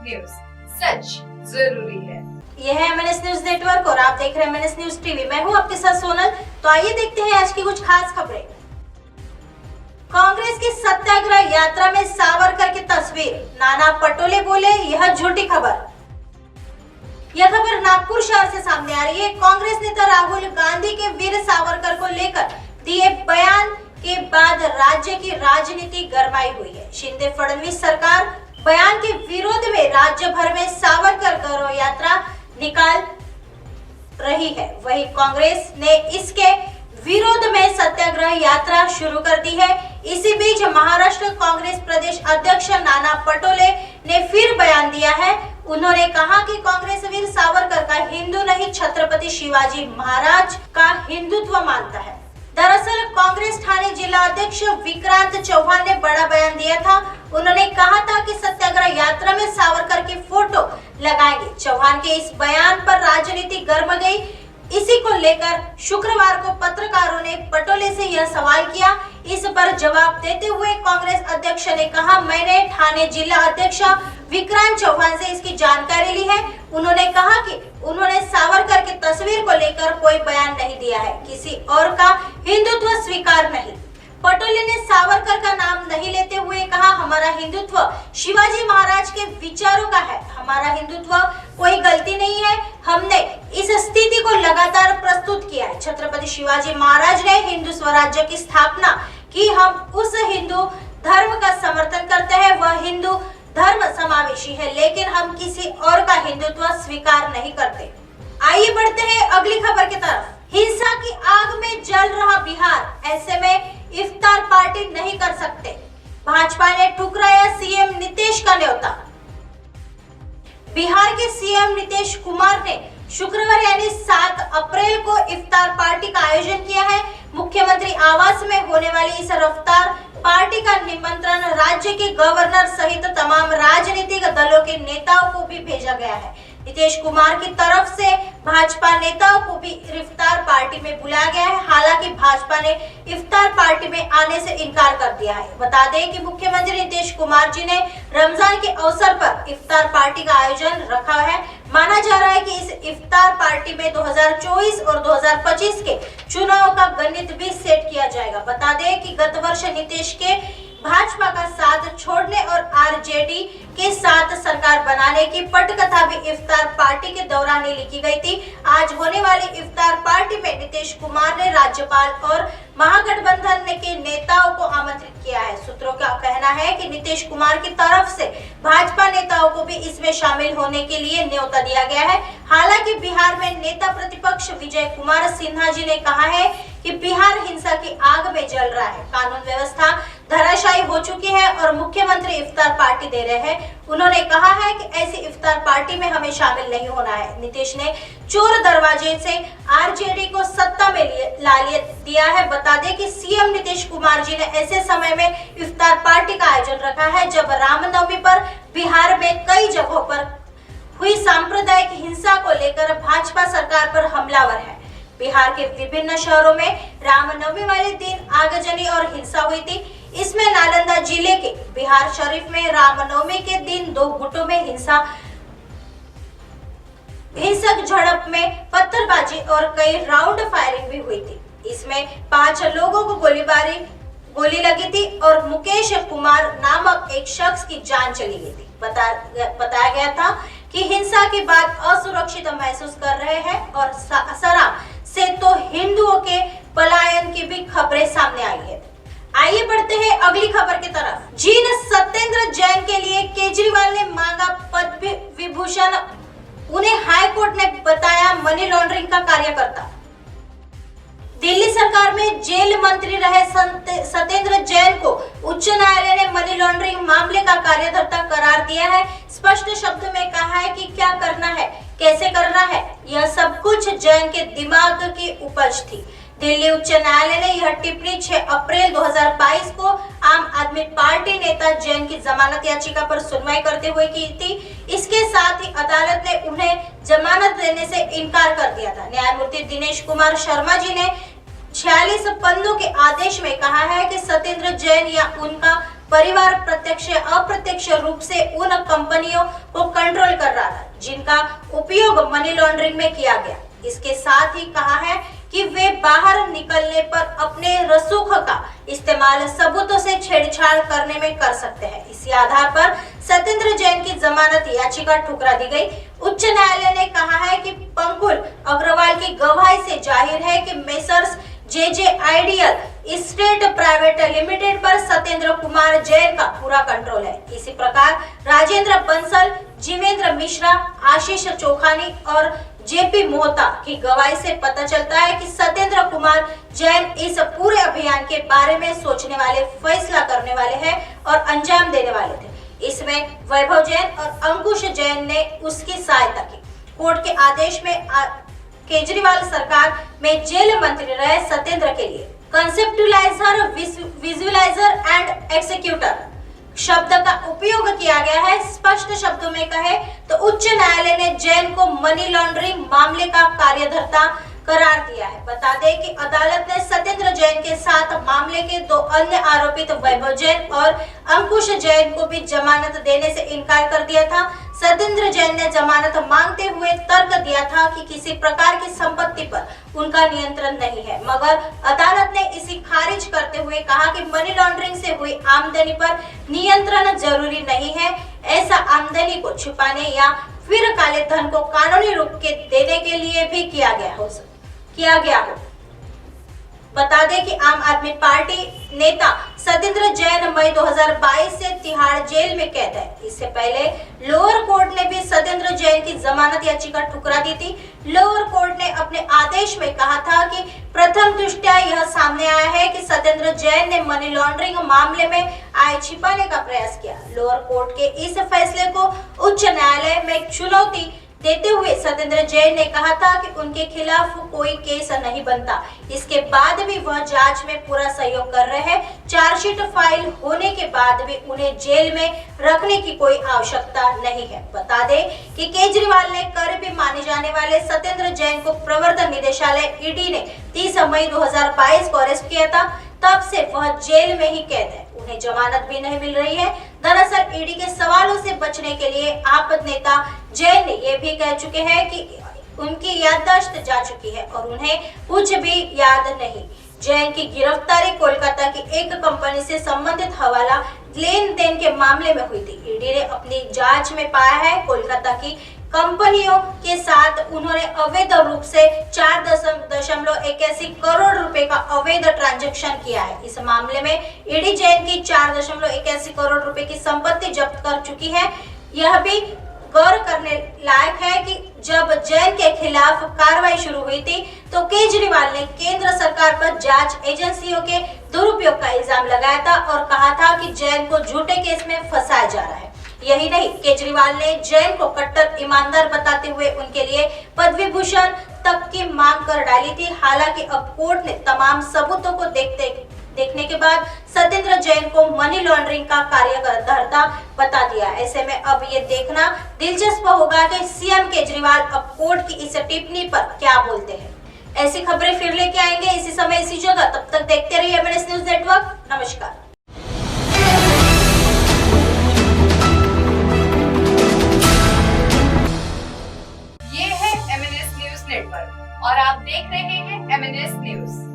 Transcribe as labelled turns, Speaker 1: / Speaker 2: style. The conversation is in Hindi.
Speaker 1: न्यूज, सच जरूरी है।
Speaker 2: यह है MNS न्यूज नेटवर्क और आप देख रहे हैं MNS न्यूज टीवी। मैं हूं आपके साथ सोनल। तो आइए देखते हैं आज की कुछ खास खबरें। कांग्रेस की सत्याग्रह यात्रा में सावरकर की तस्वीर, नाना पटोले बोले यह झूठी खबर। यह खबर नागपुर शहर से सामने आ रही है। कांग्रेस नेता राहुल गांधी के वीर सावरकर को लेकर दिए बयान के बाद राज्य की राजनीति गरमाई हुई है। शिंदे फडणवीस सरकार बयान के विरोध में राज्य भर में सावरकर गौरव यात्रा निकाल रही है। वहीं कांग्रेस ने इसके विरोध में सत्याग्रह यात्रा शुरू कर दी है। इसी बीच महाराष्ट्र कांग्रेस प्रदेश अध्यक्ष नाना पटोले ने फिर बयान दिया है। उन्होंने कहा कि कांग्रेस वीर सावरकर का हिंदू नहीं, छत्रपति शिवाजी महाराज का हिंदुत्व मानता है। दरअसल कांग्रेस ठाणे जिला अध्यक्ष विक्रांत चौहान ने बड़ा बयान दिया था। उन्होंने कहा था कि सत्याग्रह यात्रा में सावरकर की फोटो लगाएंगे। चौहान के इस बयान पर राजनीति गर्म गई। इसी को लेकर शुक्रवार को पत्रकारों ने पटोले से यह सवाल किया। इस पर जवाब देते हुए कांग्रेस अध्यक्ष ने कहा, मैंने ठाणे जिला अध्यक्ष विक्रांत चौहान से इसकी जानकारी ली है। उन्होंने कहा कि उन्होंने सावरकर की तस्वीर को लेकर कोई बयान नहीं दिया है, किसी और का हिंदुत्व स्वीकार नहीं। पटोले ने सावरकर का नाम नहीं लेते हुए कहा, हमारा हिंदुत्व शिवाजी महाराज के विचारों का है। हमारा हिंदुत्व कोई गलती नहीं है। हमने इस स्थिति को लगातार प्रस्तुत किया है। छत्रपति शिवाजी महाराज ने हिंदू स्वराज्य की स्थापना की। हम उस हिंदू धर्म का समर्थन करते हैं। वह हिंदू धर्म समावेशी है, लेकिन हम किसी और का हिंदुत्व स्वीकार नहीं करते। आइए बढ़ते हैं अगली खबर की तरफ। हिंसा की आग में जल रहा बिहार, ऐसे में इफ्तार पार्टी नहीं कर सकते। भाजपा ने ठुकराया सीएम नीतीश का न्योता। बिहार के सीएम नीतीश कुमार ने शुक्रवार यानी 7 अप्रैल को इफ्तार पार्टी का आयोजन किया है। मुख्यमंत्री आवास में होने वाली इस इफ्तार पार्टी का निमंत्रण राज्य के गवर्नर सहित तमाम राजनीतिक दलों के नेताओं को भी भेजा गया है। नीतीश कुमार की तरफ से भाजपा नेताओं को भी इफ्तार पार्टी में बुलाया गया है। हालांकि भाजपा ने इफ्तार पार्टी में आने से इनकार कर दिया है। बता दें कि मुख्यमंत्री नीतीश कुमार जी ने रमजान के अवसर पर इफ्तार पार्टी का आयोजन रखा है। माना जा रहा है कि इस इफ्तार पार्टी में 2024 और 2025 के चुनाव का गणित भी सेट किया जाएगा। बता दें कि गत वर्ष नीतीश के भाजपा का साथ छोड़ने और आरजेडी के साथ सरकार बनाने की पटकथा भी इफ्तार पार्टी के दौरान ही लिखी गई थी। आज होने वाली इफ्तार पार्टी में नीतीश कुमार ने राज्यपाल और महागठबंधन के नेताओं को आमंत्रित किया है। सूत्रों का कहना है कि नीतीश कुमार की तरफ से भाजपा नेताओं को भी इसमें शामिल होने के लिए न्योता दिया गया है। हालांकि बिहार में नेता प्रतिपक्ष विजय कुमार सिन्हा जी ने कहा है कि बिहार हिंसा की आग में जल रहा है। कानून व्यवस्था धराशायी हो चुकी है और मुख्यमंत्री इफ्तार पार्टी दे रहे हैं। उन्होंने कहा है कि ऐसी इफ्तार पार्टी में हमें शामिल नहीं होना है। नीतीश ने चोर दरवाजे से आरजेडी को सत्ता में ला दिया है। बता दें कि सीएम नीतीश कुमार जी ने ऐसे समय में इफ्तार पार्टी का आयोजन रखा है जब रामनवमी पर बिहार में कई जगहों पर हुई सांप्रदायिक हिंसा को लेकर भाजपा सरकार पर हमलावर है। बिहार के विभिन्न शहरों में रामनवमी वाले दिन आगजनी और हिंसा हुई थी। इसमें नालंदा जिले के बिहार शरीफ में रामनवमी के दिन 2 गुटों में हिंसक झड़प में पत्थरबाजी और कई राउंड फायरिंग भी हुई थी। इसमें 5 लोगों को गोली लगी थी और मुकेश कुमार नामक एक शख्स की जान चली गई थी। बताया गया था कि हिंसा के बाद असुरक्षित महसूस कर रहे हैं और सरा से तो हिंदुओं के पलायन की भी खबरें सामने आई है। आइए बढ़ते हैं अगली खबर की तरफ। जिन सत्येंद्र जैन के लिए केजरीवाल ने मांगा पद्म विभूषण, उन्हें हाई कोर्ट ने बताया मनी लॉन्ड्रिंग का कार्यकर्ता। दिल्ली सरकार में जेल मंत्री रहे सत्येंद्र जैन को उच्च न्यायालय ने मनी लॉन्ड्रिंग मामले का कार्यकर्ता करार दिया है। स्पष्ट शब्द में कहा है कि क्या करना है, कैसे करना है, यह सब कुछ जैन के दिमाग की उपज थी। दिल्ली उच्च न्यायालय ने यह टिप्पणी 6 अप्रैल 2022 को आम आदमी पार्टी नेता जैन की जमानत याचिका पर सुनवाई करते हुए की थी। इसके साथ ही अदालत ने उन्हें जमानत देने से इनकार कर दिया था। न्यायमूर्ति दिनेश कुमार शर्मा जी ने 46 पन्नों के आदेश में कहा है कि सत्येंद्र जैन या उनका परिवार प्रत्यक्ष या अप्रत्यक्ष रूप से उन कंपनियों को कंट्रोल कर रहा था जिनका उपयोग मनी लॉन्ड्रिंग में किया गया। इसके साथ ही कहा है कि वे बाहर निकलने पर अपने रसूख का इस्तेमाल सबूतों से छेड़छाड़ करने में कर सकते हैं। इसी आधार पर सत्येंद्र जैन की जमानत याचिका ठुकरा दी गई। उच्च न्यायालय ने कहा है कि पंकुल अग्रवाल की गवाही से जाहिर है कि मेसर्स जे आइडियल स्टेट प्राइवेट लिमिटेड पर सत्येंद्र कुमार जैन का पूरा कंट्रोल है। इसी प्रकार राजेंद्र बंसल, जीवेंद्र मिश्रा, आशीष चोखानी और जेपी मोहता की गवाही से पता चलता है कि सत्येंद्र कुमार जैन इस पूरे अभियान के बारे में सोचने वाले, फैसला करने वाले हैं और अंजाम देने वाले थे। इसमें वैभव जैन और अंकुश जैन ने उसकी सहायता की। कोर्ट के आदेश में केजरीवाल सरकार में जेल मंत्री रहे सत्येंद्र के लिए कंसेप्चुअलाइजर, विजुअलाइजर एंड एक्सिक्यूटर शब्द का उपयोग किया गया है। स्पष्ट शब्दों में कहे तो उच्च न्यायालय ने जैन को मनी लॉन्ड्रिंग मामले का कार्यधर्ता करार दिया है। बता दें कि अदालत ने सत्येंद्र जैन के साथ मामले के 2 अन्य आरोपित वैभव जैन और अंकुश जैन को भी जमानत देने से इनकार कर दिया था। सत्येंद्र जैन ने जमानत मांगते हुए तर्क दिया था कि किसी प्रकार की संपत्ति पर उनका नियंत्रण नहीं है, मगर अदालत ने इसे खारिज करते हुए कहा कि मनी लॉन्ड्रिंग से हुई आमदनी पर नियंत्रण जरूरी नहीं है। ऐसा आमदनी को छुपाने या फिर काले धन को कानूनी रूप के देने के लिए भी किया गया हो। बता दें कि आम आदमी पार्टी नेता सत्येंद्र जैन मई 2022 से तिहाड़ जेल में कैद है। इससे पहले लोअर कोर्ट ने भी सत्येंद्र जैन की जमानत याचिका ठुकरा दी थी। लोअर कोर्ट ने अपने आदेश में कहा था कि प्रथम दृष्टया यह सामने आया है कि सत्येंद्र जैन ने मनी लॉन्ड्रिंग मामले में आय छिपाने का प्रयास किया। लोअर कोर्ट के इस फैसले को उच्च न्यायालय में चुनौती देते हुए सत्येंद्र जैन ने कहा था कि उनके खिलाफ कोई केस नहीं बनता। इसके बाद भी वह जांच में पूरा सहयोग कर रहे हैं। चार्जशीट फाइल होने के बाद भी उन्हें जेल में रखने की कोई आवश्यकता नहीं है। बता दें कि केजरीवाल ने करीबी माने जाने वाले सत्येंद्र जैन को प्रवर्तन निदेशालय ईडी ने 30 मई 2022 को अरेस्ट किया था। तब से वह जेल में ही कैद है। उन्हें जमानत भी नहीं मिल रही है। दरअसल ईडी के सवालों से बचने के लिए आप नेता जैन ने ये भी कह चुके हैं कि उनकी याददाश्त जा चुकी है और उन्हें कुछ भी याद नहीं। जैन की गिरफ्तारी कोलकाता की एक कंपनी से संबंधित हवाला लेन देन के मामले में हुई थी। ईडी ने अपनी जांच में पाया है कोलकाता की कंपनियों के साथ उन्होंने अवैध रूप से 4.81 करोड़ रुपए का अवैध ट्रांजैक्शन किया है। इस मामले में ईडी जैन की 4.81 करोड़ रुपए की संपत्ति जब्त कर चुकी है। यह भी गौर करने लायक है कि जब जैन के खिलाफ कार्रवाई शुरू हुई थी तो केजरीवाल ने केंद्र सरकार पर जांच एजेंसियों के दुरुपयोग का इल्जाम लगाया था और कहा था कि जैन को झूठे केस में फंसाया जा रहा है। यही नहीं, केजरीवाल ने जैन को कट्टर ईमानदार बताते हुए उनके लिए पद्म विभूषण तक की मांग कर डाली थी। हालांकि अब कोर्ट ने तमाम सबूतों को देखने के बाद सत्येंद्र जैन को मनी लॉन्ड्रिंग का कार्यकर्ता बता दिया। ऐसे में अब ये देखना दिलचस्प होगा कि सीएम केजरीवाल अब कोर्ट की इस टिप्पणी पर क्या बोलते हैं। ऐसी खबरें फिर लेके आएंगे इसी समय इसी जगह। तब तक देखते रहिए MNS न्यूज नेटवर्क। नमस्कार।
Speaker 1: ये है MNS न्यूज नेटवर्क और आप देख रहे हैं MNS न्यूज।